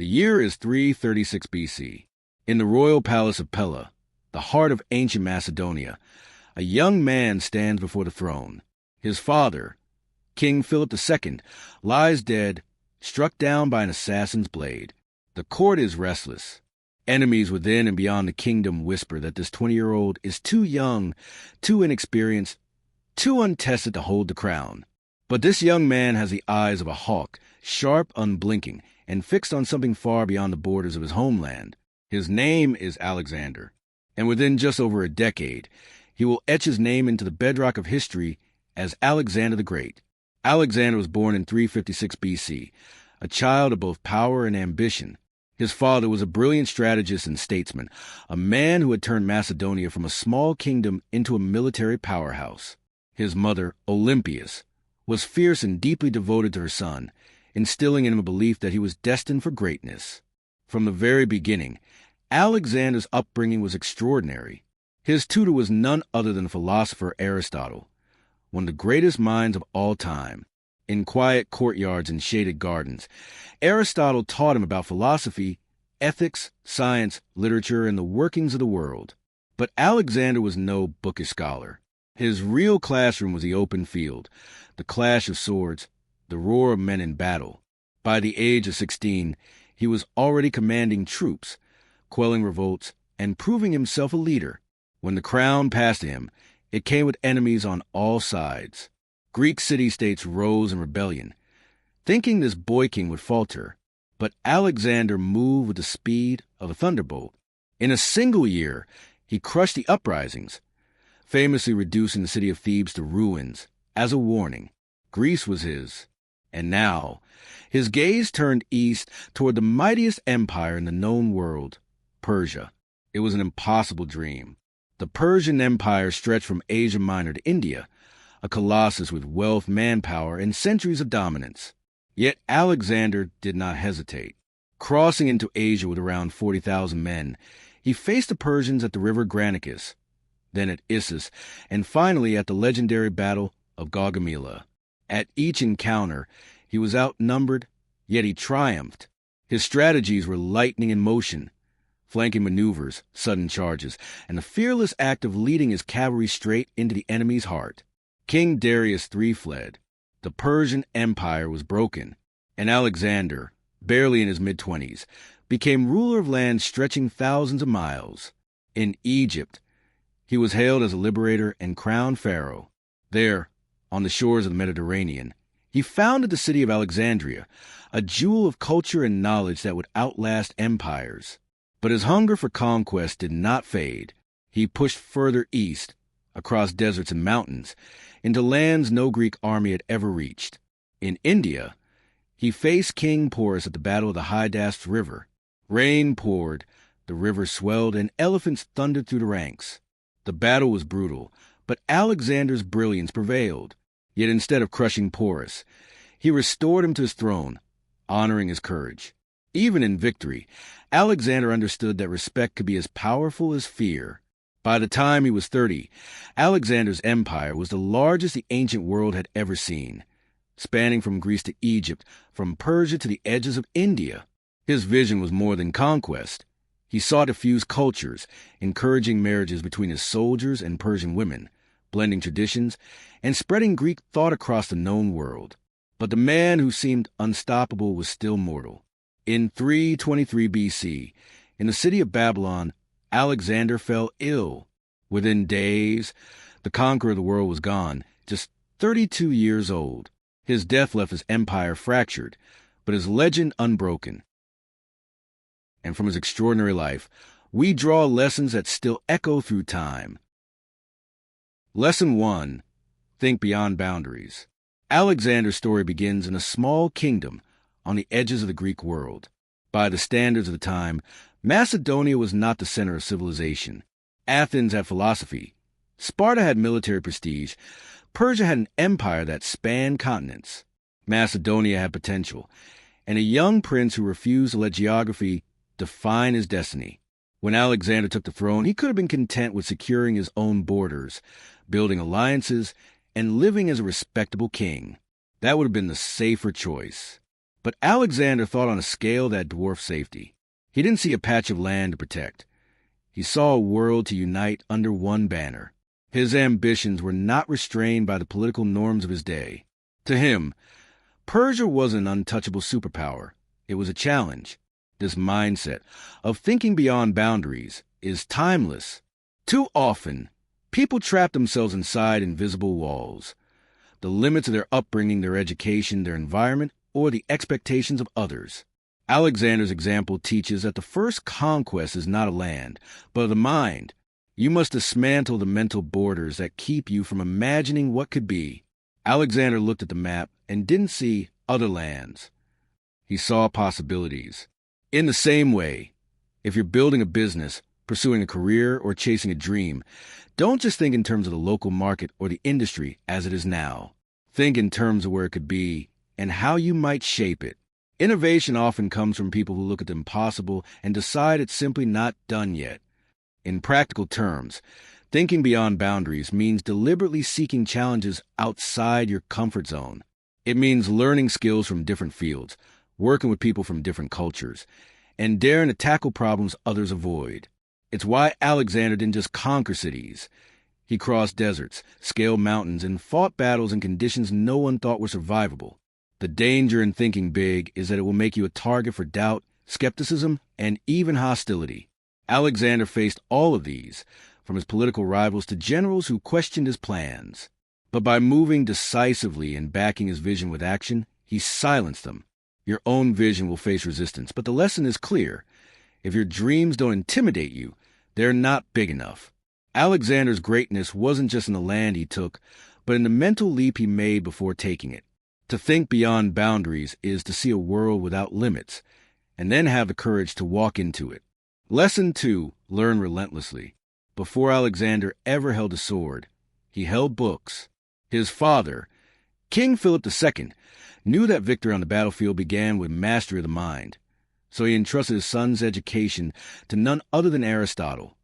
The year is 336 BC. In the royal palace of Pella, the heart of ancient Macedonia, a young man stands before the throne. His father, King Philip II, lies dead, struck down by an assassin's blade. The court is restless. Enemies within and beyond the kingdom whisper that this 20-year-old is too young, too inexperienced, too untested to hold the crown. But this young man has the eyes of a hawk, sharp, unblinking, and fixed on something far beyond the borders of his homeland. His name is Alexander, and within just over a decade, he will etch his name into the bedrock of history as Alexander the Great. Alexander was born in 356 BC, a child of both power and ambition. His father was a brilliant strategist and statesman, a man who had turned Macedonia from a small kingdom into a military powerhouse. His mother, Olympias, was fierce and deeply devoted to her son, instilling in him a belief that he was destined for greatness. From the very beginning, Alexander's upbringing was extraordinary. His tutor was none other than the philosopher Aristotle, one of the greatest minds of all time. In quiet courtyards and shaded gardens, Aristotle taught him about philosophy, ethics, science, literature, and the workings of the world. But Alexander was no bookish scholar. His real classroom was the open field, the clash of swords, the roar of men in battle. By the age of 16, he was already commanding troops, quelling revolts, and proving himself a leader. When the crown passed to him, it came with enemies on all sides. Greek city-states rose in rebellion, thinking this boy king would falter. But Alexander moved with the speed of a thunderbolt. In a single year, he crushed the uprisings, famously reducing the city of Thebes to ruins. As a warning, Greece was his. And now, his gaze turned east toward the mightiest empire in the known world, Persia. It was an impossible dream. The Persian Empire stretched from Asia Minor to India, a colossus with wealth, manpower, and centuries of dominance. Yet Alexander did not hesitate. Crossing into Asia with around 40,000 men, he faced the Persians at the river Granicus, then at Issus, and finally at the legendary battle of Gaugamela. At each encounter, he was outnumbered, yet he triumphed. His strategies were lightning in motion, flanking maneuvers, sudden charges, and the fearless act of leading his cavalry straight into the enemy's heart. King Darius III fled. The Persian Empire was broken, and Alexander, barely in his mid-20s, became ruler of lands stretching thousands of miles. In Egypt, he was hailed as a liberator and crowned pharaoh. There, on the shores of the Mediterranean, he founded the city of Alexandria, a jewel of culture and knowledge that would outlast empires. But his hunger for conquest did not fade. He pushed further east, across deserts and mountains, into lands no Greek army had ever reached. In India, he faced King Porus at the Battle of the Hydaspes River. Rain poured, the river swelled, and elephants thundered through the ranks. The battle was brutal, but Alexander's brilliance prevailed. Yet instead of crushing Porus, he restored him to his throne, honoring his courage. Even in victory, Alexander understood that respect could be as powerful as fear. By the time he was 30, Alexander's empire was the largest the ancient world had ever seen, spanning from Greece to Egypt, from Persia to the edges of India. His vision was more than conquest. He sought to fuse cultures, encouraging marriages between his soldiers and Persian women, blending traditions, and spreading Greek thought across the known world. But the man who seemed unstoppable was still mortal. In 323 BC, in the city of Babylon, Alexander fell ill. Within days, the conqueror of the world was gone, just 32 years old. His death left his empire fractured, but his legend unbroken. And from his extraordinary life, we draw lessons that still echo through time. Lesson 1. Think beyond boundaries. Alexander's story begins in a small kingdom on the edges of the Greek world. By the standards of the time, Macedonia was not the center of civilization. Athens had philosophy. Sparta had military prestige. Persia had an empire that spanned continents. Macedonia had potential, and a young prince who refused to let geography define his destiny. When Alexander took the throne, he could have been content with securing his own borders, building alliances, and living as a respectable king. That would have been the safer choice. But Alexander thought on a scale that dwarfed safety. He didn't see a patch of land to protect. He saw a world to unite under one banner. His ambitions were not restrained by the political norms of his day. To him, Persia was an untouchable superpower. It was a challenge. This mindset of thinking beyond boundaries is timeless. Too often, people trap themselves inside invisible walls, the limits of their upbringing, their education, their environment, or the expectations of others. Alexander's example teaches that the first conquest is not a land, but the mind. You must dismantle the mental borders that keep you from imagining what could be. Alexander looked at the map and didn't see other lands. He saw possibilities. In the same way, if you're building a business, pursuing a career, or chasing a dream, don't just think in terms of the local market or the industry as it is now. Think in terms of where it could be and how you might shape it. Innovation often comes from people who look at the impossible and decide it's simply not done yet. In practical terms, thinking beyond boundaries means deliberately seeking challenges outside your comfort zone. It means learning skills from different fields, working with people from different cultures, and daring to tackle problems others avoid. It's why Alexander didn't just conquer cities. He crossed deserts, scaled mountains, and fought battles in conditions no one thought were survivable. The danger in thinking big is that it will make you a target for doubt, skepticism, and even hostility. Alexander faced all of these, from his political rivals to generals who questioned his plans. But by moving decisively and backing his vision with action, he silenced them. Your own vision will face resistance, but the lesson is clear. If your dreams don't intimidate you, they're not big enough. Alexander's greatness wasn't just in the land he took, but in the mental leap he made before taking it. To think beyond boundaries is to see a world without limits, and then have the courage to walk into it. Lesson 2, learn relentlessly. Before Alexander ever held a sword, he held books. His father, King Philip II, knew that victory on the battlefield began with mastery of the mind. So he entrusted his son's education to none other than Aristotle,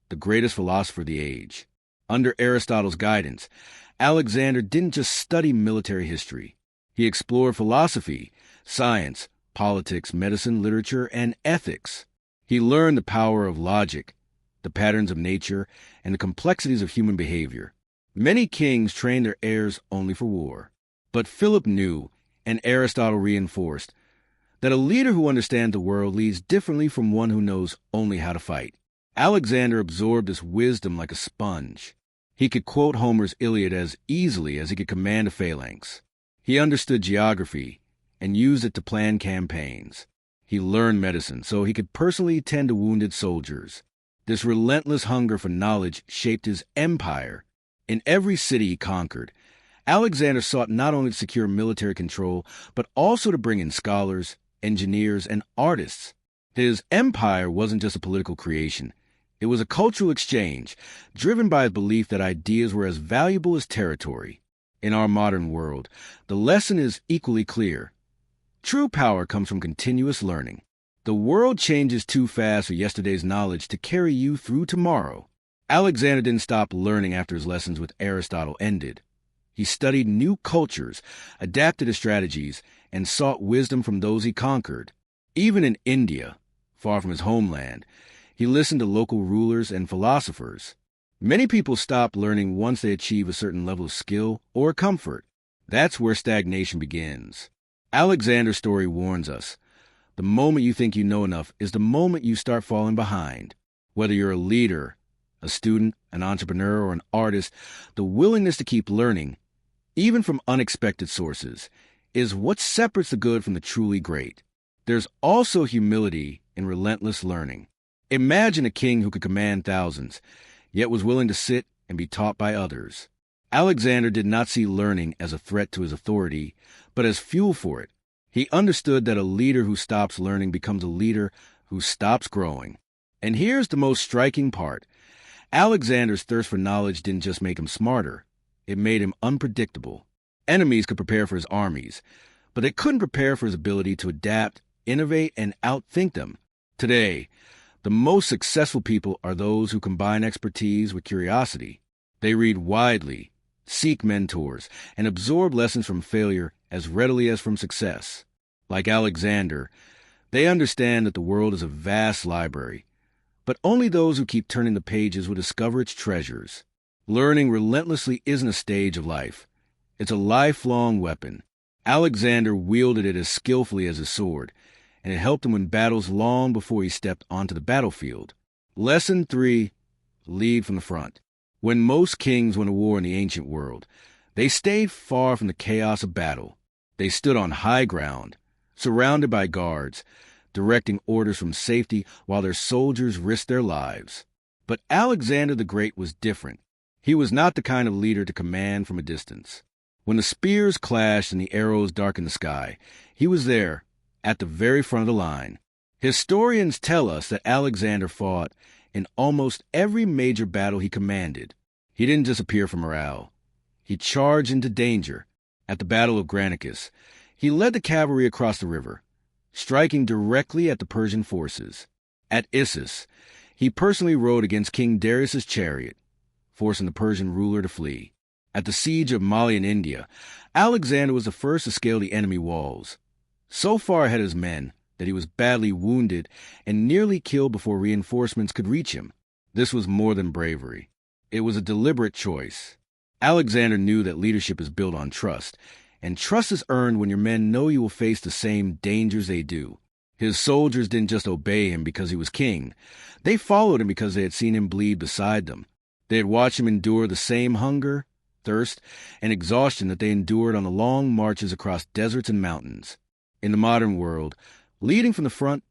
the greatest philosopher of the age. Under Aristotle's guidance, Alexander didn't just study military history. He explored philosophy, science, politics, medicine, literature, and ethics. He learned the power of logic, the patterns of nature, and the complexities of human behavior. Many kings trained their heirs only for war. But Philip knew, and Aristotle reinforced, that a leader who understands the world leads differently from one who knows only how to fight. Alexander absorbed this wisdom like a sponge. He could quote Homer's Iliad as easily as he could command a phalanx. He understood geography and used it to plan campaigns. He learned medicine so he could personally tend to wounded soldiers. This relentless hunger for knowledge shaped his empire. In every city he conquered, Alexander sought not only to secure military control, but also to bring in scholars, engineers, and artists. His empire wasn't just a political creation. It was a cultural exchange, driven by his belief that ideas were as valuable as territory. In our modern world, the lesson is equally clear. True power comes from continuous learning. The world changes too fast for yesterday's knowledge to carry you through tomorrow. Alexander didn't stop learning after his lessons with Aristotle ended. He studied new cultures, adapted his strategies, and sought wisdom from those he conquered. Even in India, far from his homeland, he listened to local rulers and philosophers. Many people stop learning once they achieve a certain level of skill or comfort. That's where stagnation begins. Alexander's story warns us. The moment you think you know enough is the moment you start falling behind. Whether you're a leader, a student, an entrepreneur, or an artist, the willingness to keep learning, even from unexpected sources, is what separates the good from the truly great. There's also humility in relentless learning. Imagine a king who could command thousands, yet was willing to sit and be taught by others. Alexander did not see learning as a threat to his authority, but as fuel for it. He understood that a leader who stops learning becomes a leader who stops growing. And here's the most striking part. Alexander's thirst for knowledge didn't just make him smarter. It made him unpredictable. Enemies could prepare for his armies, but they couldn't prepare for his ability to adapt, innovate, and outthink them. Today, the most successful people are those who combine expertise with curiosity. They read widely, seek mentors, and absorb lessons from failure as readily as from success. Like Alexander, they understand that the world is a vast library, but only those who keep turning the pages will discover its treasures. Learning relentlessly isn't a stage of life. It's a lifelong weapon. Alexander wielded it as skillfully as his sword, and it helped him win battles long before he stepped onto the battlefield. Lesson 3. Lead from the front. When most kings went to war in the ancient world, they stayed far from the chaos of battle. They stood on high ground, surrounded by guards, directing orders from safety while their soldiers risked their lives. But Alexander the Great was different. He was not the kind of leader to command from a distance. When the spears clashed and the arrows darkened the sky, he was there, at the very front of the line. Historians tell us that Alexander fought in almost every major battle he commanded. He didn't disappear for morale. He charged into danger. At the Battle of Granicus, he led the cavalry across the river, striking directly at the Persian forces. At Issus, he personally rode against King Darius's chariot, forcing the Persian ruler to flee. At the siege of Mali in India, Alexander was the first to scale the enemy walls, so far ahead of his men that he was badly wounded and nearly killed before reinforcements could reach him. This was more than bravery. It was a deliberate choice. Alexander knew that leadership is built on trust, and trust is earned when your men know you will face the same dangers they do. His soldiers didn't just obey him because he was king. They followed him because they had seen him bleed beside them. They had watched him endure the same hunger, thirst, and exhaustion that they endured on the long marches across deserts and mountains. In the modern world, leading from the front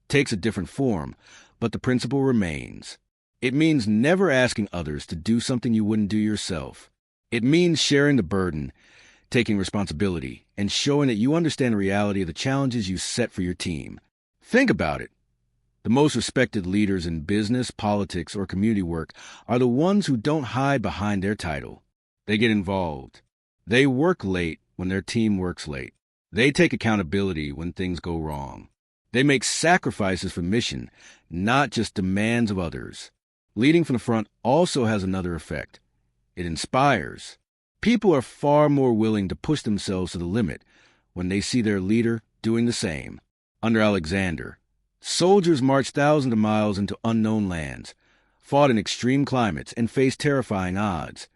takes a different form, but the principle remains. It means never asking others to do something you wouldn't do yourself. It means sharing the burden, taking responsibility, and showing that you understand the reality of the challenges you set for your team. Think about it. The most respected leaders in business, politics, or community work are the ones who don't hide behind their title. They get involved. They work late when their team works late. They take accountability when things go wrong. They make sacrifices for mission, not just demands of others. Leading from the front also has another effect. It inspires. People are far more willing to push themselves to the limit when they see their leader doing the same. Under Alexander, soldiers marched thousands of miles into unknown lands, fought in extreme climates, and faced terrifying odds.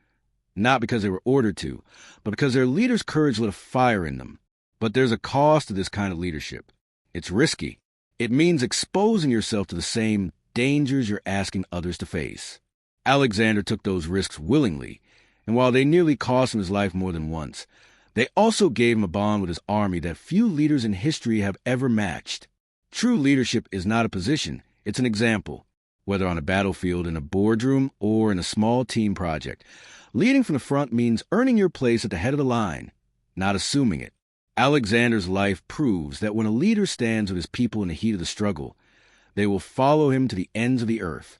Not because they were ordered to, but because their leader's courage lit a fire in them. But there's a cost to this kind of leadership. It's risky. It means exposing yourself to the same dangers you're asking others to face. Alexander took those risks willingly, and while they nearly cost him his life more than once, they also gave him a bond with his army that few leaders in history have ever matched. True leadership is not a position, it's an example. Whether on a battlefield, in a boardroom, or in a small team project, leading from the front means earning your place at the head of the line, not assuming it. Alexander's life proves that when a leader stands with his people in the heat of the struggle, they will follow him to the ends of the earth.